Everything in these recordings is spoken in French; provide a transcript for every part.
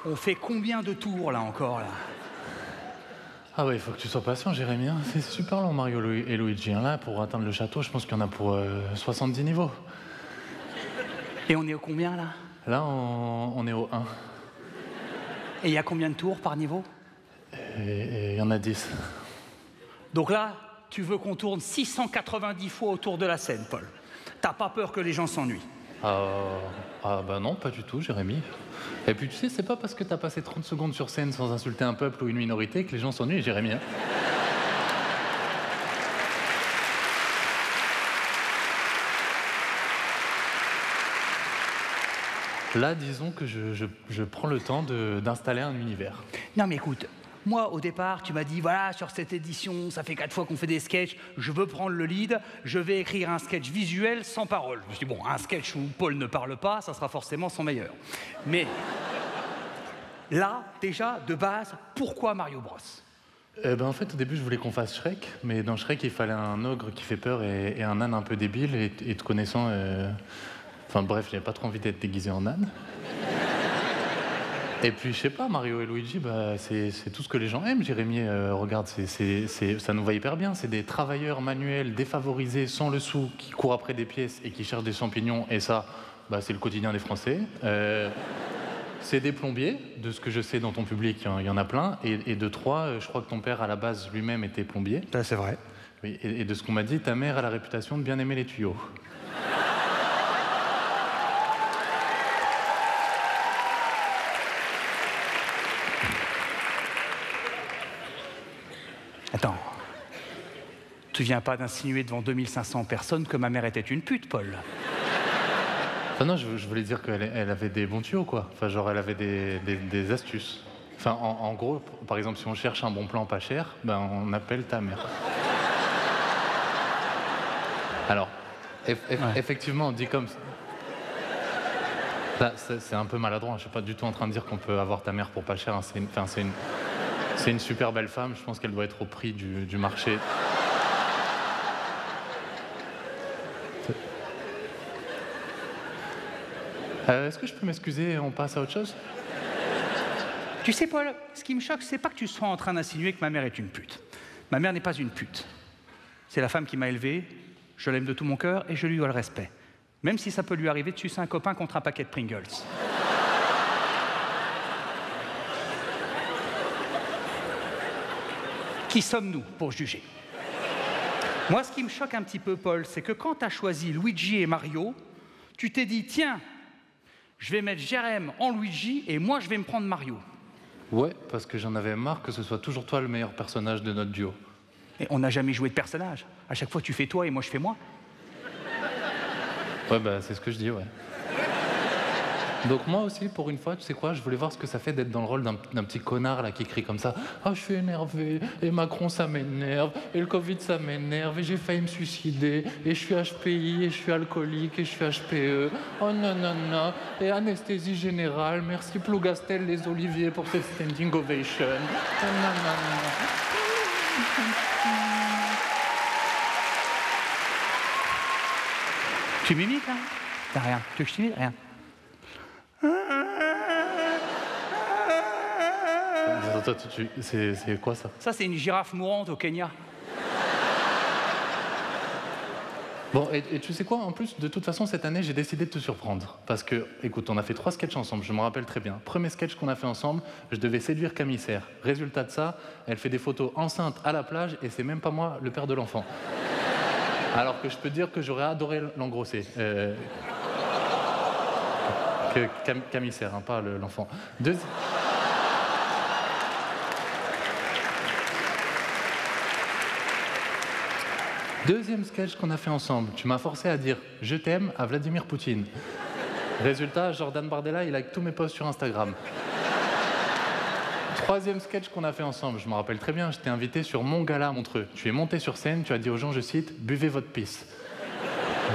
On fait combien de tours, là, encore, là? Ah ouais, il faut que tu sois patient, Jérémy. Hein. C'est super long, Mario et Luigi. Hein. Là, pour atteindre le château, je pense qu'il y en a pour 70 niveaux. Et on est au combien, là? Là, on est au 1. Et il y a combien de tours par niveau? Et il y en a 10. Donc là, tu veux qu'on tourne 690 fois autour de la scène, Paul. T'as pas peur que les gens s'ennuient? Ah bah non, pas du tout, Jérémy. Et puis tu sais, c'est pas parce que t'as passé 30 secondes sur scène sans insulter un peuple ou une minorité que les gens s'ennuient, Jérémy. Hein. Là, disons que je prends le temps d'installer un univers. Non mais écoute, moi au départ, tu m'as dit, voilà, sur cette édition, ça fait 4 fois qu'on fait des sketchs, je veux prendre le lead, je vais écrire un sketch visuel sans parole. Je me suis dit, bon, un sketch où Paul ne parle pas, ça sera forcément son meilleur. Mais là, déjà, de base, pourquoi Mario Bros? En fait, au début, je voulais qu'on fasse Shrek, mais dans Shrek, il fallait un ogre qui fait peur et un âne un peu débile, et te connaissant... Enfin bref, j'avais pas trop envie d'être déguisé en âne. Et puis, je sais pas, Mario et Luigi, bah, c'est tout ce que les gens aiment, Jérémy. Regarde, ça nous va hyper bien. C'est des travailleurs manuels défavorisés, sans le sou, qui courent après des pièces et qui cherchent des champignons. Et ça, bah, c'est le quotidien des Français. C'est des plombiers, de ce que je sais dans ton public, il y en a plein. Et de trois, je crois que ton père, à la base, lui-même était plombier. Ça, c'est vrai. Oui, et de ce qu'on m'a dit, ta mère a la réputation de bien aimer les tuyaux. Attends, tu viens pas d'insinuer devant 2500 personnes que ma mère était une pute, Paul? Enfin non, je voulais dire qu'elle avait des bons tuyaux, quoi. Enfin, genre, elle avait des astuces. Enfin, en gros, par exemple, si on cherche un bon plan pas cher, ben, on appelle ta mère. Alors, effectivement, on dit comme... Là, c'est un peu maladroit, je suis pas du tout en train de dire qu'on peut avoir ta mère pour pas cher. Hein. C'est une super belle femme, je pense qu'elle doit être au prix du marché. Est-ce que je peux m'excuser et on passe à autre chose? Tu sais, Paul, ce qui me choque, c'est pas que tu sois en train d'insinuer que ma mère est une pute. Ma mère n'est pas une pute. C'est la femme qui m'a élevé, je l'aime de tout mon cœur et je lui dois le respect. Même si ça peut lui arriver de sucer un copain contre un paquet de Pringles. Qui sommes-nous pour juger? Moi, ce qui me choque un petit peu, Paul, c'est que quand tu as choisi Luigi et Mario, tu t'es dit, tiens, je vais mettre Jérém en Luigi et moi, je vais me prendre Mario. Ouais, parce que j'en avais marre que ce soit toujours toi le meilleur personnage de notre duo. Et on n'a jamais joué de personnage. À chaque fois, tu fais toi et moi, je fais moi. Ouais, bah, c'est ce que je dis, ouais. Donc moi aussi, pour une fois, tu sais quoi, je voulais voir ce que ça fait d'être dans le rôle d'un petit connard là qui crie comme ça. Ah, je suis énervé, et Macron ça m'énerve, et le Covid ça m'énerve, et j'ai failli me suicider, et je suis HPI, et je suis alcoolique, et je suis HPE. Oh non, non, non, et anesthésie générale, merci Plougastel les Oliviers pour cette standing ovation. Oh non, non, non. Tu mimiques là? T'as rien. Tu veux que je t'imite? Rien. Attends, c'est quoi ça? Ça, c'est une girafe mourante au Kenya. Bon, et tu sais quoi, en plus, de toute façon, cette année, j'ai décidé de te surprendre. Parce que, écoute, on a fait 3 sketchs ensemble, je me rappelle très bien. Premier sketch qu'on a fait ensemble, je devais séduire Camille Serre. Résultat de ça, elle fait des photos enceintes à la plage, et c'est même pas moi, le père de l'enfant. Alors que je peux dire que j'aurais adoré l'engrosser. Camille Serre, hein, pas l'enfant. Deuxième sketch qu'on a fait ensemble, tu m'as forcé à dire « je t'aime » à Vladimir Poutine. Résultat, Jordan Bardella, il like tous mes posts sur Instagram. Troisième sketch qu'on a fait ensemble, je me rappelle très bien, je t'ai invité sur mon gala à Montreux. Tu es monté sur scène, tu as dit aux gens, je cite « buvez votre pisse ».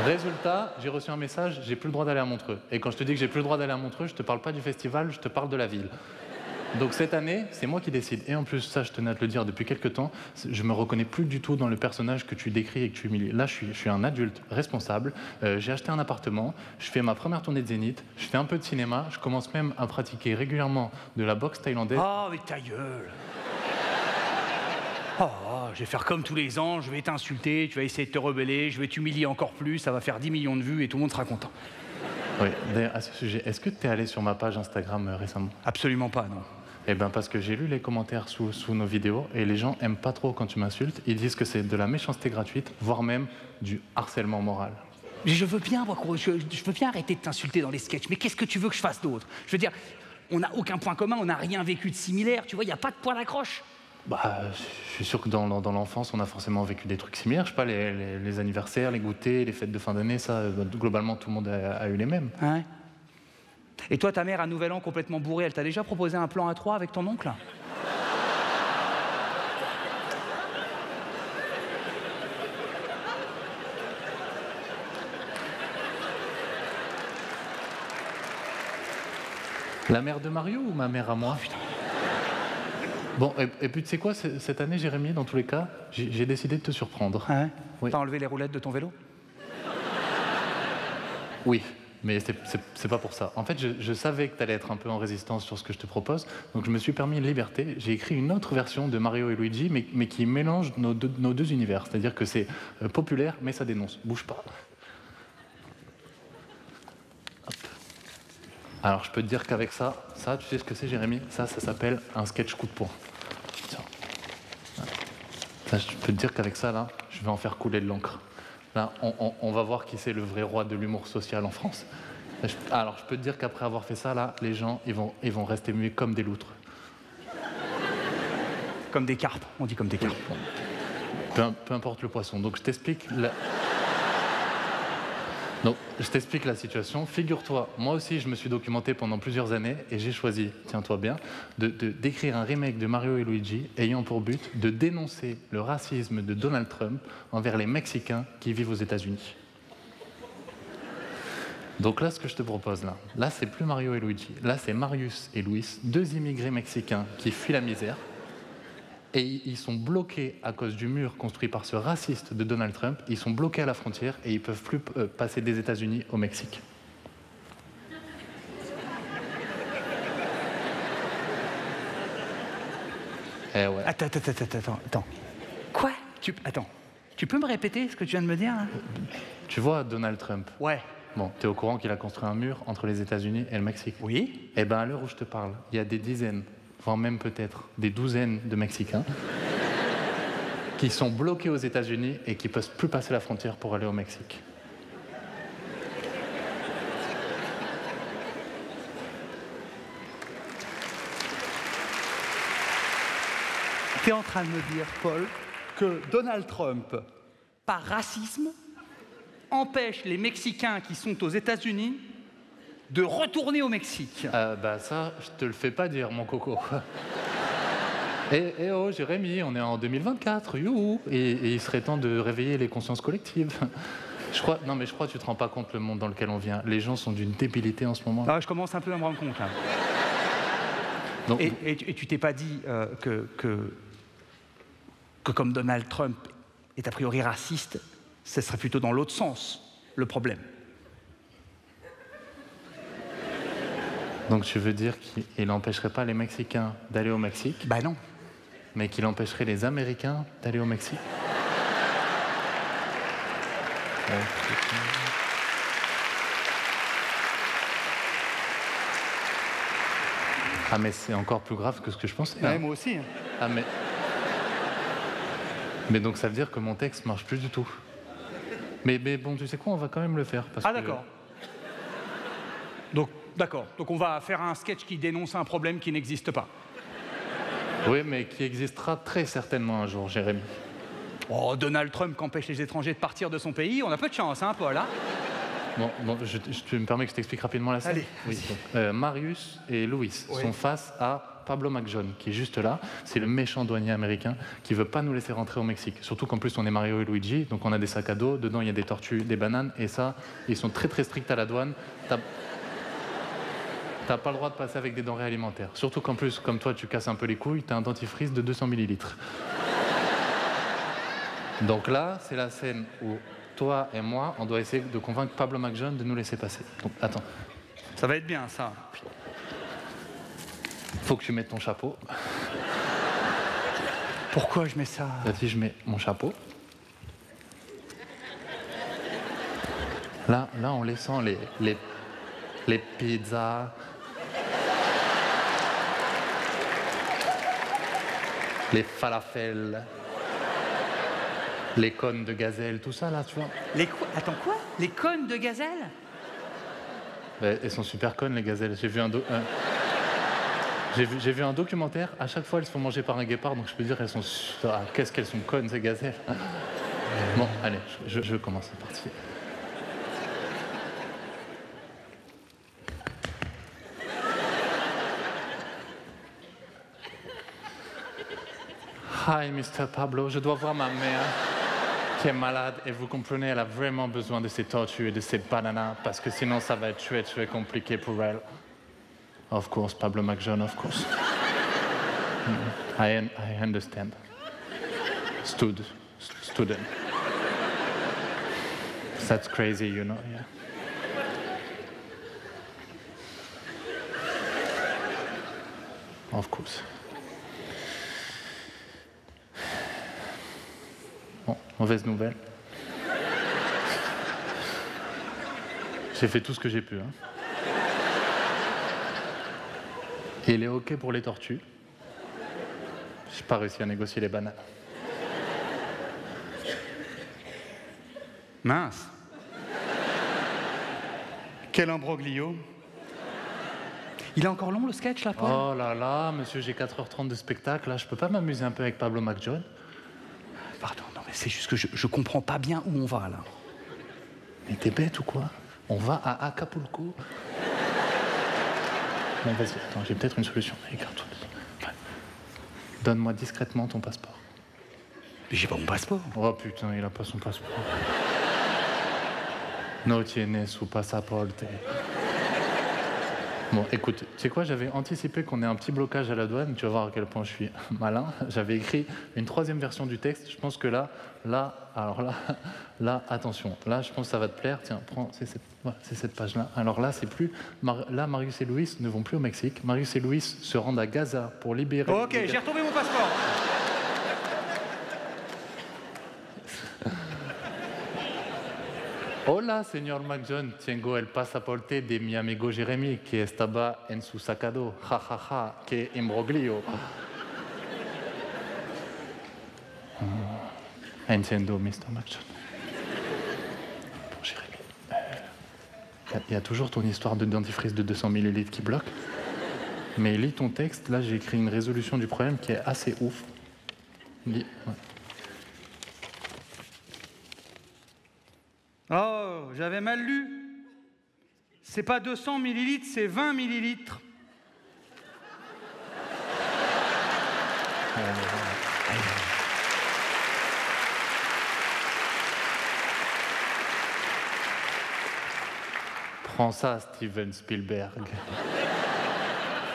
Résultat, j'ai reçu un message, j'ai plus le droit d'aller à Montreux. Et quand je te dis que j'ai plus le droit d'aller à Montreux, je te parle pas du festival, je te parle de la ville. Donc cette année, c'est moi qui décide. Et en plus, ça, je tenais à te le dire depuis quelques temps, je me reconnais plus du tout dans le personnage que tu décris et que tu humilies. Là, je suis un adulte responsable, j'ai acheté un appartement, je fais ma première tournée de Zénith, je fais un peu de cinéma, je commence même à pratiquer régulièrement de la boxe thaïlandaise. Oh, mais ta gueule. Oh, je vais faire comme tous les ans, je vais t'insulter, tu vas essayer de te rebeller, je vais t'humilier encore plus, ça va faire 10 millions de vues et tout le monde sera content. Oui, d'ailleurs, à ce sujet, est-ce que tu es allé sur ma page Instagram récemment? Absolument pas, non. Eh bien, parce que j'ai lu les commentaires sous nos vidéos et les gens aiment pas trop quand tu m'insultes. Ils disent que c'est de la méchanceté gratuite, voire même du harcèlement moral. Mais je veux bien, moi, je veux bien arrêter de t'insulter dans les sketchs, mais qu'est-ce que tu veux que je fasse d'autre? Je veux dire, on n'a aucun point commun, on n'a rien vécu de similaire, tu vois, il n'y a pas de point d'accroche. Bah, je suis sûr que dans l'enfance, on a forcément vécu des trucs similaires. Je sais pas, les anniversaires, les goûters, les fêtes de fin d'année, ça, globalement, tout le monde a eu les mêmes. Ouais. Et toi, ta mère, à Nouvel An, complètement bourrée, elle t'a déjà proposé un plan à 3 avec ton oncle? La mère de Mario ou ma mère à moi? Oh, putain. Bon, et puis tu sais quoi, cette année, Jérémy, dans tous les cas, j'ai décidé de te surprendre. Ah ouais? Oui. T'as enlevé les roulettes de ton vélo? Oui, mais c'est pas pour ça. En fait, je savais que tu allais être un peu en résistance sur ce que je te propose, donc je me suis permis une liberté. J'ai écrit une autre version de Mario et Luigi, mais qui mélange nos deux univers. C'est-à-dire que c'est populaire, mais ça dénonce. Bouge pas. Hop. Alors, je peux te dire qu'avec ça, tu sais ce que c'est, Jérémy? Ça s'appelle un sketch coup de poing. Tiens. Ça, je peux te dire qu'avec ça, là, je vais en faire couler de l'encre. Là, on va voir qui c'est le vrai roi de l'humour social en France. Alors, je peux te dire qu'après avoir fait ça, là, les gens, ils vont rester muets comme des loutres. Comme des carpes, on dit comme des carpes. Peu importe le poisson. Donc, je t'explique la situation. Figure-toi, moi aussi, je me suis documenté pendant plusieurs années et j'ai choisi, tiens-toi bien, d'écrire un remake de Mario et Luigi ayant pour but de dénoncer le racisme de Donald Trump envers les Mexicains qui vivent aux États-Unis. Donc là, ce que je te propose, là, c'est plus Mario et Luigi. Là, c'est Marius et Luis, deux immigrés mexicains qui fuient la misère. Et ils sont bloqués à cause du mur construit par ce raciste de Donald Trump. Ils sont bloqués à la frontière et ils ne peuvent plus passer des États-Unis au Mexique. Eh ouais. Attends. Quoi? Attends. Tu peux me répéter ce que tu viens de me dire, là? Tu vois Donald Trump? Ouais. Bon, t'es au courant qu'il a construit un mur entre les États-Unis et le Mexique? Oui. Eh bien, à l'heure où je te parle, il y a des dizaines, voire même peut-être des douzaines de Mexicains qui sont bloqués aux États-Unis et qui ne peuvent plus passer la frontière pour aller au Mexique. Tu es en train de me dire, Paul, que Donald Trump, par racisme, empêche les Mexicains qui sont aux États-Unis de retourner au Mexique? Bah ça, je te le fais pas dire, mon coco. Oh, Jérémy, on est en 2024, youhou. Et il serait temps de réveiller les consciences collectives. Je crois que tu te rends pas compte le monde dans lequel on vient. Les gens sont d'une débilité en ce moment. Ah, je commence un peu à me rendre compte, là. Donc, et tu t'es pas dit que comme Donald Trump est a priori raciste, ce serait plutôt dans l'autre sens, le problème. Donc tu veux dire qu'il n'empêcherait pas les Mexicains d'aller au Mexique, Bah non. mais qu'il empêcherait les Américains d'aller au Mexique? Ah mais c'est encore plus grave que ce que je pensais. Ouais, moi aussi. Ah mais donc ça veut dire que mon texte marche plus du tout. Mais bon, tu sais quoi, on va quand même le faire. Parce Ah que... d'accord. D'accord. Donc on va faire un sketch qui dénonce un problème qui n'existe pas. Oui, mais qui existera très certainement un jour, Jérémy. Oh, Donald Trump qui empêche les étrangers de partir de son pays, on a peu de chance, hein, Paul, hein? Bon, tu me permets que je t'explique rapidement la scène? Allez, oui, donc, Marius et Louis sont face à Pablo McJohn, qui est juste là. C'est le méchant douanier américain qui veut pas nous laisser rentrer au Mexique. Surtout qu'en plus, on est Mario et Luigi, donc on a des sacs à dos. Dedans, il y a des tortues, des bananes. Et ça, ils sont très très stricts à la douane. T'as pas le droit de passer avec des denrées alimentaires. Surtout qu'en plus, comme toi, tu casses un peu les couilles, t'as un dentifrice de 200 millilitres. Donc là, c'est la scène où toi et moi, on doit essayer de convaincre Pablo McJohn de nous laisser passer. Donc, attends. Ça va être bien, ça. Faut que tu mettes ton chapeau. Pourquoi je mets ça? Vas-y, je mets mon chapeau. Là, on les sent, les pizzas. Les falafels. Les cônes de gazelle, tout ça, là, tu vois. Les quoi? Attends, quoi? Les cônes de gazelle? Elles sont super connes, les gazelles. J'ai vu un documentaire, à chaque fois elles se font manger par un guépard, donc je peux dire elles sont... Ah, qu'est-ce qu'elles sont connes, ces gazelles. Bon, allez, je commence, c'est parti. Hi, Mr. Pablo, je dois voir ma mère qui est malade et vous comprenez, elle a vraiment besoin de ces tortues et de ces bananas parce que sinon ça va être très compliqué pour elle. Of course, Pablo McJohn, of course. I understand. Student. That's crazy, you know, yeah. Of course. Bon, mauvaise nouvelle. J'ai fait tout ce que j'ai pu. Hein. Et il est OK pour les tortues. J'ai pas réussi à négocier les bananes. Mince. Quel imbroglio. Il est encore long, le sketch, là, Paul? Oh là là, monsieur, j'ai 4h30 de spectacle. Là, je peux pas m'amuser un peu avec Pablo McJohn? Pardon, non, mais c'est juste que je comprends pas bien où on va, là. Mais t'es bête ou quoi? On va à Acapulco. Bon, vas-y, attends, j'ai peut-être une solution. Écarte-toi. Ouais. Donne-moi discrètement ton passeport. Mais j'ai pas mon passeport. Oh putain, il a pas son passeport. No tiene su pasaporte. Bon, écoute, tu sais quoi, j'avais anticipé qu'on ait un petit blocage à la douane, tu vas voir à quel point je suis malin. J'avais écrit une 3e version du texte, je pense que là, attention, là, je pense que ça va te plaire. Tiens, prends, c'est cette page-là. Alors là, c'est plus... Là, Marius et Louis ne vont plus au Mexique. Marius et Louis se rendent à Gaza pour libérer... Ok, j'ai retrouvé mon passeport. Hola, señor McJohn. Tengo el pasaporte de mi amigo Jeremy, que estaba en su sacado. Ja, ja, ja, que imbroglio. Entiendo, Mr. McJohn. Bon, Jérémy, il y a toujours ton histoire de dentifrice de 200 millilitres qui bloque. Mais lis ton texte. Là, j'ai écrit une résolution du problème qui est assez ouf. Lis. Ouais. Oh, j'avais mal lu. C'est pas 200 millilitres, c'est 20 millilitres. Prends ça, Steven Spielberg.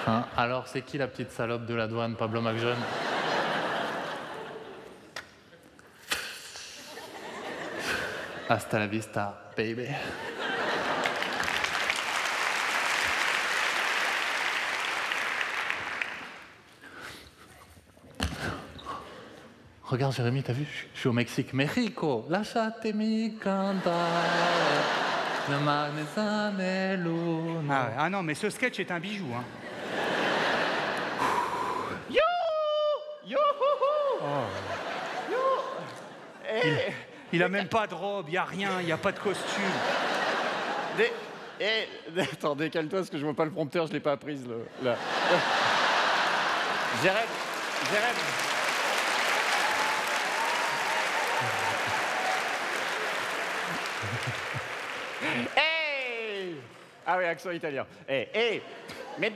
Hein? Alors, c'est qui la petite salope de la douane, Pablo McJohn? Hasta la vista, baby. Regarde, Jérémy, t'as vu? Je suis au Mexique. Mexico, lasciate mi cantare. Ah non, mais ce sketch est un bijou, hein. Il a même pas de robe, il y a rien, il y a pas de costume. Attends, décale-toi parce que je vois pas le prompteur, je l'ai pas apprise là. Jérémy. Hey! Ah oui, accent italien. Mais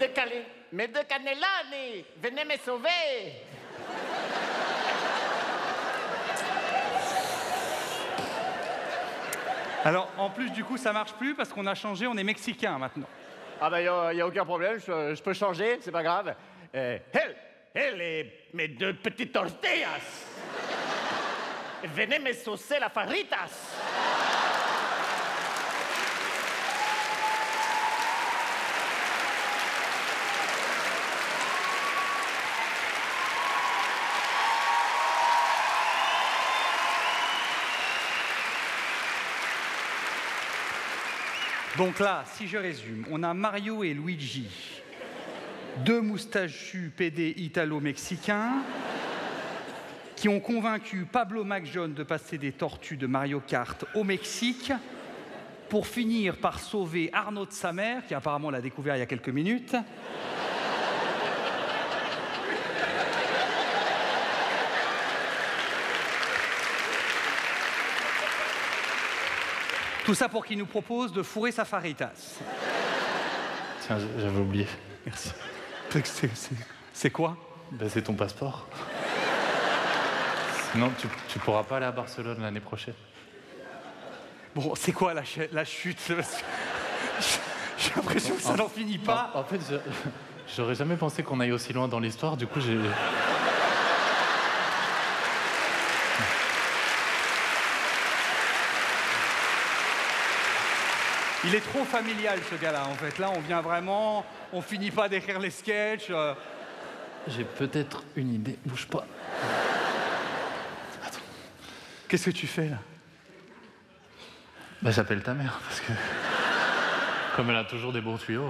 mes 2 cannellani, venez me sauver. Alors, en plus, du coup, ça marche plus parce qu'on a changé, on est mexicain maintenant. Ah bah, y a aucun problème, je peux changer, c'est pas grave. Mes 2 petites tortillas. Venez me saucer la faritas. Donc là, si je résume, on a Mario et Luigi, 2 moustachus PD italo-mexicains, qui ont convaincu Pablo McJohn de passer des tortues de Mario Kart au Mexique pour finir par sauver Arnaud de sa mère, qui apparemment l'a découvert il y a quelques minutes. Tout ça pour qu'il nous propose de fourrer sa faritas. Tiens, j'avais oublié. Merci. C'est quoi? Ben, c'est ton passeport. Sinon, tu pourras pas aller à Barcelone l'année prochaine. Bon, c'est quoi la chute? J'ai l'impression que ça n'en finit pas. En fait, j'aurais jamais pensé qu'on aille aussi loin dans l'histoire, du coup, j'ai... Il est trop familial, ce gars-là, en fait. Là, on vient vraiment... On finit pas d'écrire les sketchs. J'ai peut-être une idée. Bouge pas. Attends. Qu'est-ce que tu fais, là? Bah, j'appelle ta mère, parce que... Comme elle a toujours des bons tuyaux...